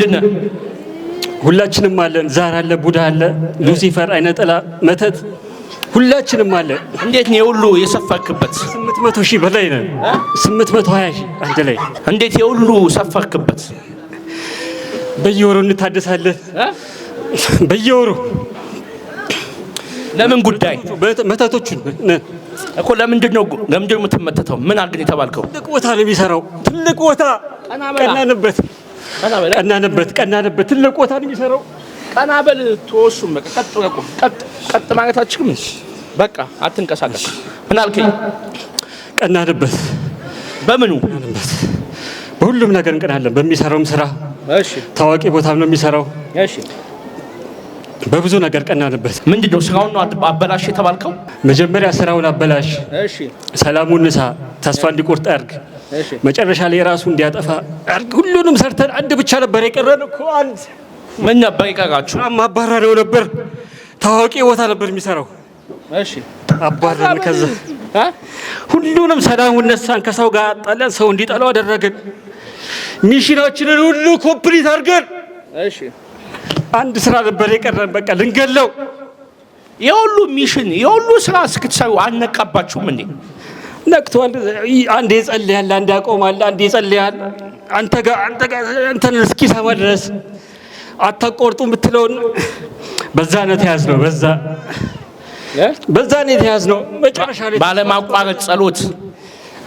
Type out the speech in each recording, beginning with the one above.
ምንድነው? ሁላችንም አለን። ዛር አለ፣ ቡዳ አለ፣ ሉሲፈር፣ አይነጥላ፣ መተት ሁላችንም አለን። እንዴት ነው የሁሉ የሰፈርክበት? 800 ሺህ በላይ ነን። 820 ሺህ አንድ ላይ። እንዴት የሁሉ ሰፈርክበት? በየወሩ እንታደሳለን። በየወሩ ለምን ጉዳይ? መተቶቹን እኮ ለምንድን ነው የምትመተተው? ምን አድርገን የተባልከው? ትልቅ ቦታ ነው የሚሰራው። ትልቅ ቦታ ቀናንበት፣ ትልቅ ቦታ ነው የሚሰራው። ቀና በል ተወሱም በቃ ቀጥ ማለታችሁም በቃ አትንቀሳቀስ። ምን አልከኝ? ቀናንበት። በምኑ? በሁሉም ነገር እንቀናለን። በሚሰራውም ስራ። እሺ። ታዋቂ ቦታም ነው የሚሰራው። እሺ። በብዙ ነገር ቀናንበት። ምንድነው ስራውን ነው አበላሽ የተባልከው? መጀመሪያ ስራውን አበላሽ። እሺ። ሰላሙን ንሳ፣ ተስፋ እንዲቆርጥ አድርግ። እሺ። መጨረሻ ላይ ራሱ እንዲያጠፋ አድርግ። ሁሉንም ሰርተን አንድ ብቻ ነበር የቀረን እኮ። አንድ ምን ነበር የቀራችሁ? ማባረረው ነበር። ታዋቂ ቦታ ነበር የሚሰራው። እሺ። አባረርን። ከዛ ሁሉንም ሰላሙን ነሳን፣ ከሰው ጋር አጣለን፣ ሰው እንዲጠላው አደረግን። ሚሽናችንን ሁሉ ኮምፕሊት አድርገን እሺ አንድ ስራ ነበር የቀረን፣ በቃ ልንገለው። የሁሉ ሚሽን የሁሉ ስራ እስክትሰሩ አልነቃባችሁም እንዴ? ነቅቷል። አንዴ ይጸልያል፣ አንዴ ያቆማል፣ አንዴ ይጸልያል። አንተን እስኪሰማ ድረስ አታቆርጡ የምትለውን በዛ ነው የተያዝነው። በዛ ነው የተያዝነው። መጨረሻ ላይ ባለማቋረጥ ጸሎት።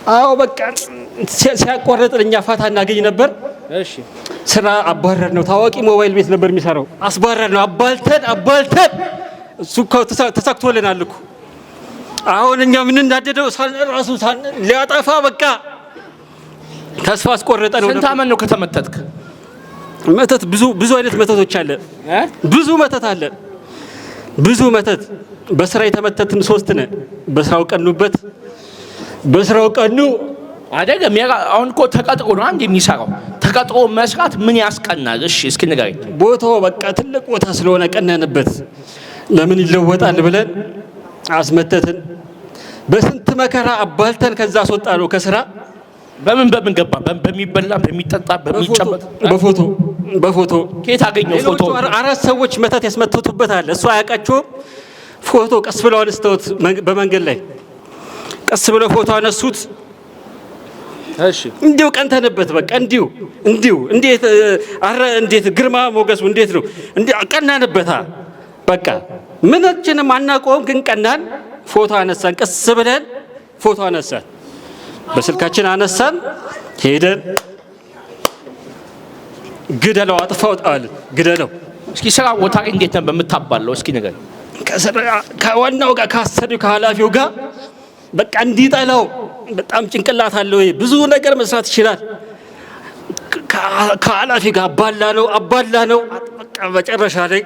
አዎ በቃ ሲያቋርጥን እኛ ፋታ እናገኝ ነበር። እሺ ስራ አባረር ነው። ታዋቂ ሞባይል ቤት ነበር የሚሰራው። አስባረር ነው። አባልተን እሱ እኮ ተሳክቶልናል እኮ። አሁን እኛ ምን እንዳደደው ራሱ ሊያጠፋ በቃ ተስፋ አስቆረጠ ነው። ስንት ዓመት ነው ከተመተትክ? መተት ብዙ አይነት መተቶች አለ። ብዙ መተት አለ። ብዙ መተት በስራ የተመተትን 3 ነን። በስራው ቀኑ አይደለም። አሁን እኮ ተቀጥሮ ነው አንድ የሚሰራው። ተቀጥሮ መስራት ምን ያስቀናል? እሺ እስኪ ንገረኝ። ቦታው በቃ ትልቅ ቦታ ስለሆነ ቀናንበት። ለምን ይለወጣል ብለን አስመተትን። በስንት መከራ አባልተን ከዛ አስወጣ ነው ከስራ። በምን ገባ? በሚበላ በሚጠጣ በሚጨበጥ በፎቶ ከየት አገኘው ፎቶ? 4 ሰዎች መተት ያስመተቱበት አለ። እሱ አያውቃቸውም። ፎቶ ቀስ ብለው አነስተውት በመንገድ ላይ ቀስ ብለው ፎቶ አነሱት። እሺ እንዲሁ ቀንተንበት በቃ እንዲሁ እንዴት ግርማ ሞገሱ እንዴት ነው? እንዲሁ ቀናንበታ በቃ ምንችንም አናውቀውም፣ ግን ቀናን። ፎቶ አነሳን፣ ቀስ ብለን ፎቶ አነሳን፣ በስልካችን አነሳን። ሄደን ግደለው፣ አጥፋው ጣልን፣ ግደለው። እስኪ ስራ ቦታ እንዴት ነው በምታባለው? እስኪ ነገር ከዋናው ጋር ከአሰሪው ከኃላፊው ጋር በቃ እንዲጠላው በጣም ጭንቅላት አለው። ብዙ ነገር መስራት ይችላል። ከኃላፊ ጋር አባላ ነው። በቃ መጨረሻ ላይ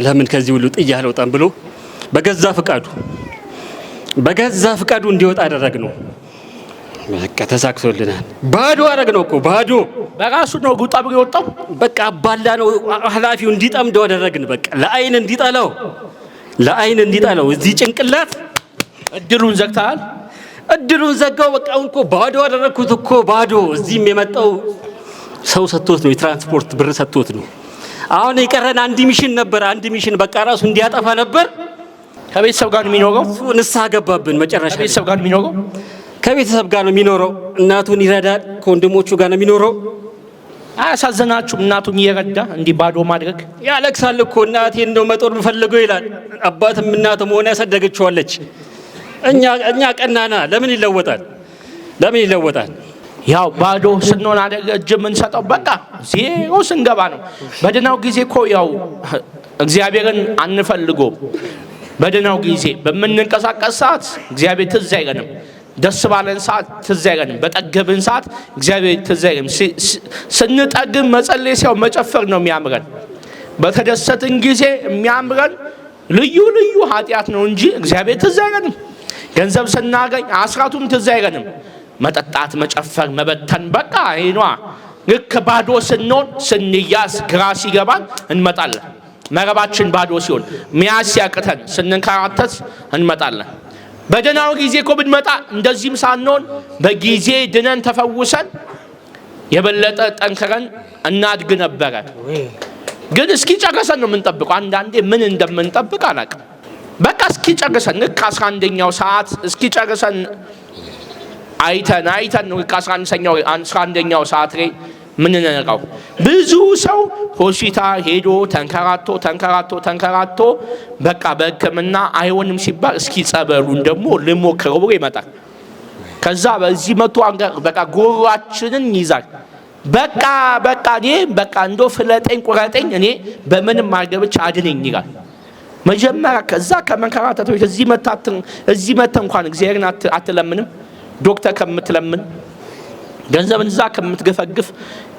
ለምን ከዚህ ሁሉ ጥያ አልወጣም ብሎ በገዛ ፍቃዱ እንዲወጣ አደረግነው። በቃ ተሳክቶልናል። ባዶ አደረግነው እኮ ባዶ በራሱ ነው ጉጣ ብሎ የወጣው። በቃ አባላ ነው። ኃላፊው እንዲጠምደው አደረግን። በቃ ለአይን እንዲጠላው እዚህ ጭንቅላት እድሉን ዘግተሃል። እድሉን ዘጋው። በቃ እኮ ባዶ አደረግኩት እኮ ባዶ። እዚህም የመጣው ሰው ሰጥቶት ነው፣ የትራንስፖርት ብር ሰጥቶት ነው። አሁን የቀረን አንድ ሚሽን ነበር። አንድ ሚሽን በቃ ራሱ እንዲያጠፋ ነበር። ከቤተሰብ ጋር ነው የሚኖረው። ንስሐ ገባብን። መጨረሻ ከቤተሰብ ጋር ነው የሚኖረው። ከቤተሰብ ጋር ነው የሚኖረው። እናቱን ይረዳል። ከወንድሞቹ ጋር ነው የሚኖረው። አያሳዝናችሁም? እናቱን እየረዳ እንዲህ ባዶ ማድረግ። ያለቅሳል እኮ እናቴን ነው መጦር የምፈልገው ይላል። አባትም እናትም ሆነ ያሳደገችዋለች። እኛ ቀናና ለምን ይለወጣል? ያው ባዶ ስንሆን አደገ እጅ የምንሰጠው በቃ ዜሮ ስንገባ ነው። በደህናው ጊዜ እኮ ያው እግዚአብሔርን አንፈልጎም። በደህናው ጊዜ በምንንቀሳቀስ ሰዓት እግዚአብሔር ትዝ አይለንም። ደስ ባለን ሰዓት ትዝ አይለንም። በጠገብን ሰዓት እግዚአብሔር ትዝ አይለንም። ስንጠግብ መጸለይ ሲያው መጨፈር ነው የሚያምረን። በተደሰትን ጊዜ የሚያምረን ልዩ ኃጢአት ነው እንጂ እግዚአብሔር ትዝ አይለንም። ገንዘብ ስናገኝ አስራቱም ትዝ አይለንም። መጠጣት፣ መጨፈር፣ መበተን በቃ ይኗ ልክ ባዶ ስንሆን ስንያዝ ግራ ሲገባን እንመጣለን። መረባችን ባዶ ሲሆን መያዝ ሲያቅተን ስንንከራተት እንመጣለን። በደህናው ጊዜ እኮ ብንመጣ እንደዚህም ሳንሆን በጊዜ ድነን ተፈውሰን የበለጠ ጠንክረን እናድግ ነበረ። ግን እስኪ ጨርሰን ነው የምንጠብቀው። አንዳንዴ ምን እንደምንጠብቅ አላውቅም። በቃ እስኪ ጨርሰን ልክ 11ኛው ሰዓት እስኪ ጨርሰን አይተን ነው 11ኛው ሰዓት ላይ ምን ነነቃው። ብዙ ሰው ሆስፒታል ሄዶ ተንከራቶ በቃ በሕክምና አይሆንም ሲባል እስኪ ጸበሉን ደግሞ ልሞክረው ብሎ ይመጣል። ከዛ በዚህ መቶ በቃ ጎሯችንን ይዛል። በቃ እኔ በቃ እንዶ ፍለጠኝ ቁረጠኝ እኔ በምንም አርገብች አድነኝ ይላል መጀመሪያ። ከዛ ከመንከራተት እዚህ መተ እንኳን እግዚአብሔርን አትለምንም? ዶክተር ከምትለምን ገንዘብን እዛ ከምትገፈግፍ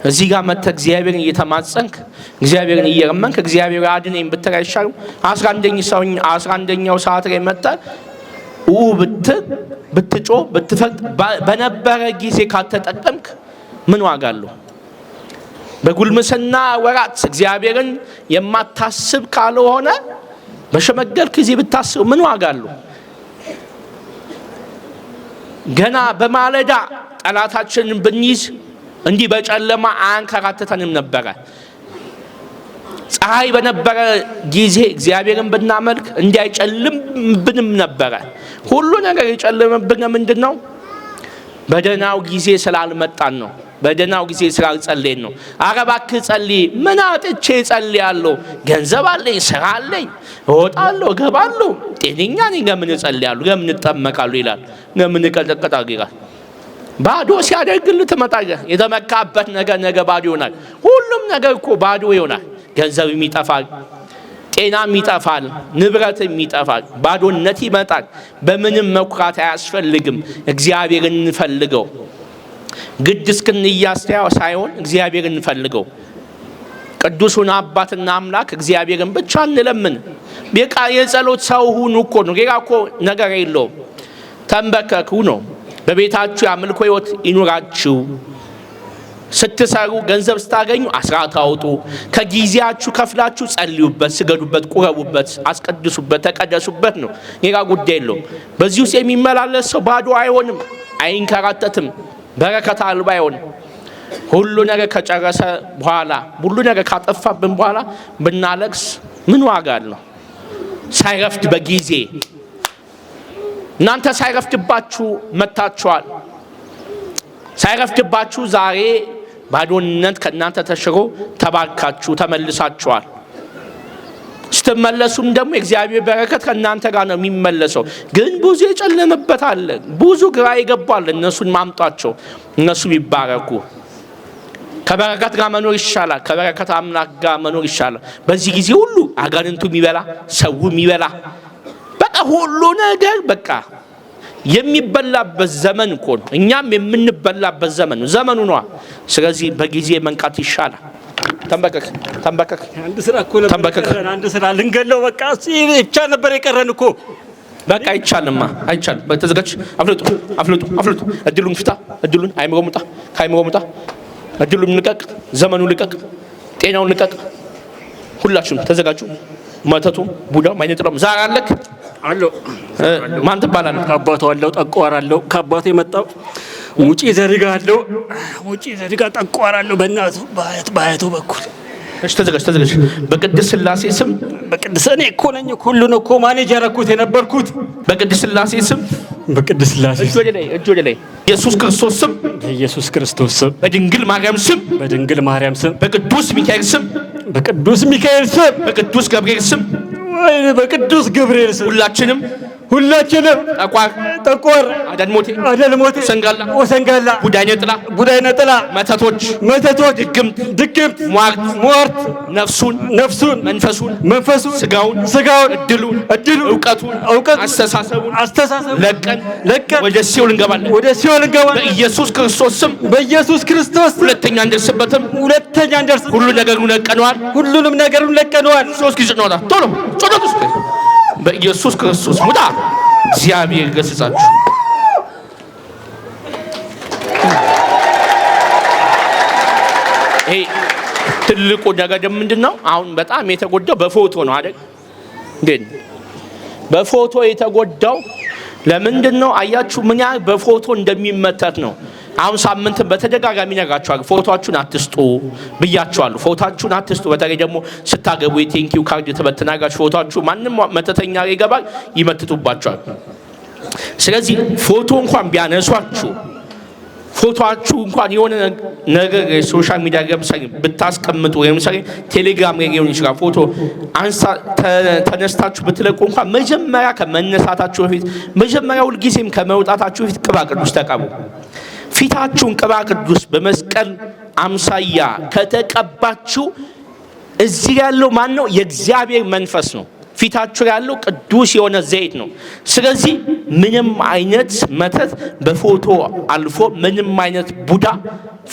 እዚህ ጋር መተ እግዚአብሔርን እየተማጸንክ እግዚአብሔርን እየለመንክ እግዚአብሔር አድነኝ ብትል አይሻልም? 11ኛው ሰዓት ላይ መተ ብትጮ ብትፈቅድ በነበረ ጊዜ ካልተጠቀምክ ምን ዋጋ አለው? በጉልምስና ወራት እግዚአብሔርን የማታስብ ካልሆነ በሸመገልክ ጊዜ ብታስብ ምን ዋጋ አለው? ገና በማለዳ ጠላታችንን ብንይዝ እንዲህ በጨለማ አንከራተተንም ነበረ። ፀሐይ በነበረ ጊዜ እግዚአብሔርን ብናመልክ እንዲህ አይጨልምብንም ነበረ። ሁሉ ነገር የጨለመብን ምንድነው? በደህናው ጊዜ ስላልመጣን ነው። በደህናው ጊዜ ስላልጸለይን ነው። ኧረ እባክህ ጸልይ። ምን አጥቼ ጸልያለሁ? ገንዘብ አለኝ፣ ስራ አለኝ፣ እወጣለሁ፣ እገባለሁ፣ ጤነኛ ነኝ። ለምን እጸልያለሁ? ለምን እጠመቃለሁ ይላል። ለምን እቀጠቀጣለሁ ይላል። ባዶ ሲያደርግልህ ትመጣለህ። የተመካበት ነገ ባዶ ይሆናል። ሁሉም ነገር እኮ ባዶ ይሆናል። ገንዘብም ይጠፋል፣ ጤናም ይጠፋል፣ ንብረትም ይጠፋል፣ ባዶነት ይመጣል። በምንም መኩራት አያስፈልግም። እግዚአብሔርን እንፈልገው። ግድ እስክንያስተያው ሳይሆን እግዚአብሔርን እንፈልገው። ቅዱሱን አባትና አምላክ እግዚአብሔርን ብቻ እንለምን። በቃ የጸሎት ሰው ሁኑ እኮ ነው። ሌላ እኮ ነገር የለውም። ተንበርከኩ ነው። በቤታችሁ የአምልኮ ሕይወት ይኑራችሁ። ስትሰሩ ገንዘብ ስታገኙ አስራት አውጡ። ከጊዜያችሁ ከፍላችሁ ጸልዩበት፣ ስገዱበት፣ ቁረቡበት፣ አስቀድሱበት፣ ተቀደሱበት ነው። ሌላ ጉዳይ የለውም። በዚህ ውስጥ የሚመላለስ ሰው ባዶ አይሆንም፣ አይንከራተትም፣ በረከት አልባ አይሆንም። ሁሉ ነገር ከጨረሰ በኋላ ሁሉ ነገር ካጠፋብን በኋላ ብናለቅስ ምን ዋጋ አለው? ሳይረፍድ በጊዜ እናንተ ሳይረፍድባችሁ መታችኋል። ሳይረፍድባችሁ ዛሬ ባዶነት ከእናንተ ተሽሮ ተባርካችሁ ተመልሳችኋል። ስትመለሱም ደግሞ የእግዚአብሔር በረከት ከእናንተ ጋር ነው የሚመለሰው። ግን ብዙ የጨለመበት አለ፣ ብዙ ግራ ይገባል። እነሱን ማምጧቸው፣ እነሱ ይባረኩ። ከበረከት ጋር መኖር ይሻላል። ከበረከት አምላክ ጋር መኖር ይሻላል። በዚህ ጊዜ ሁሉ አጋንንቱ የሚበላ ሰው የሚበላ በቃ ሁሉ ነገር በቃ የሚበላበት ዘመን እኮ ነው። እኛም የምንበላበት ዘመን ነው። ዘመኑ ነው። ስለዚህ በጊዜ መንቃት ይሻላል። ተንበከክ አንድ ስራ እኮ ነበር። አንድ ስራ ልንገለው በቃ ብቻ ነበር የቀረን እኮ። በቃ አይቻልማ፣ አይቻልም። በተዘጋጅ አፍልጡ። እድሉን ፍታ፣ እድሉን አይምሮ ሙጣ፣ ከአይምሮ ሙጣ። እድሉን ልቀቅ፣ ዘመኑን ልቀቅ፣ ጤናውን ልቀቅ። ሁላችሁም ተዘጋጁ። መተቱ ቡዳው ማይነጥለም ዛሬ አለክ አሎ ማን ትባላለህ? ከአባቱ አለው ጠቋራለው። ከአባቱ የመጣው ሙጪ ዘሪጋ አለው። ሙጪ ዘሪጋ ጠቋራለው በእናቱ በአያቱ በኩል። እሺ ተዘጋጅ። በቅድስት ሥላሴ ስም እኔ እኮ ነኝ ሁሉን እኮ ማኔጅ ያደረኩት የነበርኩት። በቅድስት ሥላሴ ስም እጅ ወደ ላይ ኢየሱስ ክርስቶስ ስም በኢየሱስ ክርስቶስ ስም፣ በድንግል ማርያም ስም፣ በቅዱስ ሚካኤል ስም፣ በቅዱስ ገብርኤል ስም፣ በቅዱስ ገብርኤል ስም ሁላችንም ጠቋር፣ አደልሞቴ፣ ወሰንጋላ፣ ቡዳይነ ጥላ፣ መተቶች፣ ድግምት፣ ሟርት ነፍሱን፣ መንፈሱን፣ ስጋውን፣ እድሉን፣ እውቀቱን፣ አስተሳሰቡን ለቀን ወደ ሲኦል እንገባለን። በኢየሱስ ክርስቶስ ስም ሁለተኛ እንደርስበትም። ሁሉንም ነገሩን ለቀነዋል። 3 ጊዜ ነው። ቶሎ በኢየሱስ ክርስቶስ ሙዳ እግዚአብሔር ገስጻችሁ። ይሄ ትልቁ ነገር ምንድነው? አሁን በጣም የተጎዳው በፎቶ ነው አይደል? ግን በፎቶ የተጎዳው ለምንድነው? አያችሁ ምን ያህል በፎቶ እንደሚመተት ነው። አሁን ሳምንትን በተደጋጋሚ ነግራችኋለሁ፣ ፎቶአችሁን አትስጡ ብያችኋለሁ። ፎቶአችሁን አትስጡ። በተለይ ደግሞ ስታገቡ የቴንኪው ካርድ ተበትናጋችሁ ፎቶአችሁ ማንም መተተኛ ይገባል ይመትቱባችኋል። ስለዚህ ፎቶ እንኳን ቢያነሷችሁ ፎቶአችሁ እንኳን የሆነ ነገር ሶሻል ሚዲያ ለምሳሌ ብታስቀምጡ ለምሳሌ ቴሌግራም ላይ ሊሆን ይችላል ፎቶ ተነስታችሁ ብትለቁ እንኳን መጀመሪያ ከመነሳታችሁ በፊት መጀመሪያ ሁልጊዜም ከመውጣታችሁ በፊት ቅባ ቅዱስ ተቀቡ። ፊታችሁን ቅባ ቅዱስ በመስቀል አምሳያ ከተቀባችሁ እዚህ ያለው ማን ነው? የእግዚአብሔር መንፈስ ነው። ፊታችሁ ያለው ቅዱስ የሆነ ዘይት ነው። ስለዚህ ምንም አይነት መተት በፎቶ አልፎ ምንም አይነት ቡዳ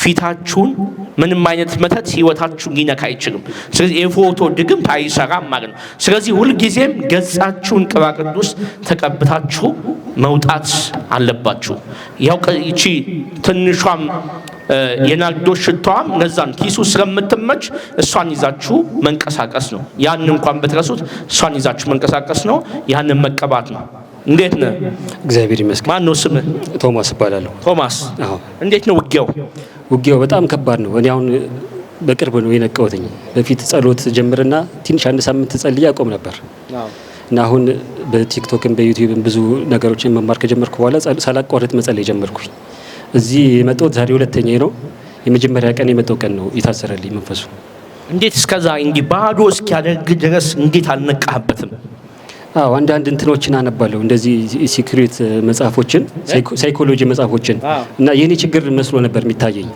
ፊታችሁን ምንም አይነት መተት ህይወታችሁን ሊነካ አይችልም። ስለዚህ የፎቶ ድግምት አይሰራም ማለት ነው። ስለዚህ ሁልጊዜም ገጻችሁን ቅባ ቅዱስ ተቀብታችሁ መውጣት አለባችሁ። ያው እቺ ትንሿም የናርዶስ ሽታዋም ለዛን ኪሱ ስለምትመች እሷን ይዛችሁ መንቀሳቀስ ነው። ያን እንኳን በትረሱት እሷን ይዛችሁ መንቀሳቀስ ነው። ያንን መቀባት ነው። እንዴት ነህ? እግዚአብሔር ይመስገን። ማን ነው ስምህ? ቶማስ እባላለሁ። ቶማስ፣ እንዴት ነው ውጊያው? ውጊያው በጣም ከባድ ነው። እኔ አሁን በቅርብ ነው የነቃሁትኝ። በፊት ጸሎት ጀምርና ትንሽ አንድ ሳምንት ጸልዬ አቆም ነበር እና አሁን በቲክቶክም በዩቲዩብም ብዙ ነገሮችን መማር ከጀመርኩ በኋላ ሳላቋርጥ መጸለይ ጀመርኩኝ። እዚህ የመጣሁት ዛሬ ሁለተኛዬ ነው። የመጀመሪያ ቀን የመጣው ቀን ነው የታሰረልኝ መንፈሱ። እንዴት እስከዛ እንዲህ ባዶ እስኪያደርግ ድረስ እንዴት አልነቃህበትም? አዎ አንዳንድ እንትኖችን አነባለሁ፣ እንደዚህ ሲክሬት መጽሐፎችን፣ ሳይኮሎጂ መጽሐፎችን እና የኔ ችግር መስሎ ነበር የሚታየኝ።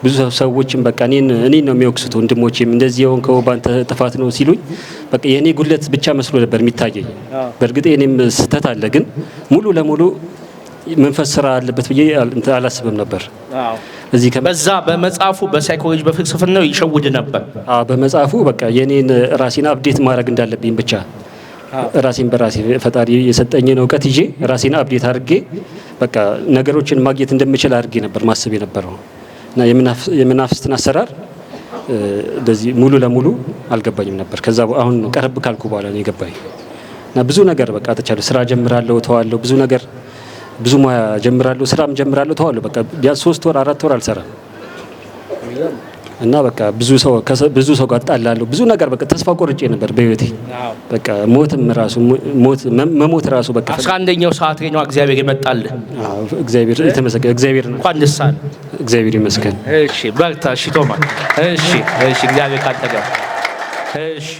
ብዙ ሰዎችም በቃ እኔን ነው የሚወቅሱት፣ ወንድሞቼም እንደዚህ የሆንከው ባንተ ጥፋት ነው ሲሉኝ በቃ የኔ ጉለት ብቻ መስሎ ነበር የሚታየኝ። በእርግጥ የኔም ስህተት አለ፣ ግን ሙሉ ለሙሉ መንፈስ ስራ አለበት ብዬ አላስብም ነበር። እዚህ በዛ በመጽሐፉ በሳይኮሎጂ በፍልስፍናው ይሸውድ ነበር። በመጽሐፉ በቃ የኔን ራሴን አፕዴት ማድረግ እንዳለብኝ ብቻ ራሴን በራሴ ፈጣሪ የሰጠኝን እውቀት ይዤ ራሴን አፕዴት አድርጌ በቃ ነገሮችን ማግኘት እንደምችል አድርጌ ነበር ማሰብ የነበረው እና የመናፍስትን አሰራር እንደዚህ ሙሉ ለሙሉ አልገባኝም ነበር። ከዛ አሁን ቀረብ ካልኩ በኋላ ነው የገባኝ እና ብዙ ነገር በቃ ተቻለ። ስራ ጀምራለሁ፣ ተዋለሁ፣ ብዙ ነገር ብዙ ሙያ ጀምራለሁ፣ ስራም ጀምራለሁ፣ ተዋለሁ። በቃ ቢያንስ 3 ወር 4 ወር አልሰራም እና በቃ ብዙ ሰው ጋር ጣላለሁ። ብዙ ነገር በቃ ተስፋ ቆርጬ ነበር በህይወቴ። በቃ መሞት ራሱ በቃ 11ኛው ሰዓት ላይ ነው እግዚአብሔር ይመጣልህ። እግዚአብሔር የተመሰገነ እግዚአብሔር ነው። እንኳን ደስ አለህ። እግዚአብሔር ይመስገን። እሺ በርታ። እሺ ቶማስ። እሺ እግዚአብሔር ካንተ ጋር። እሺ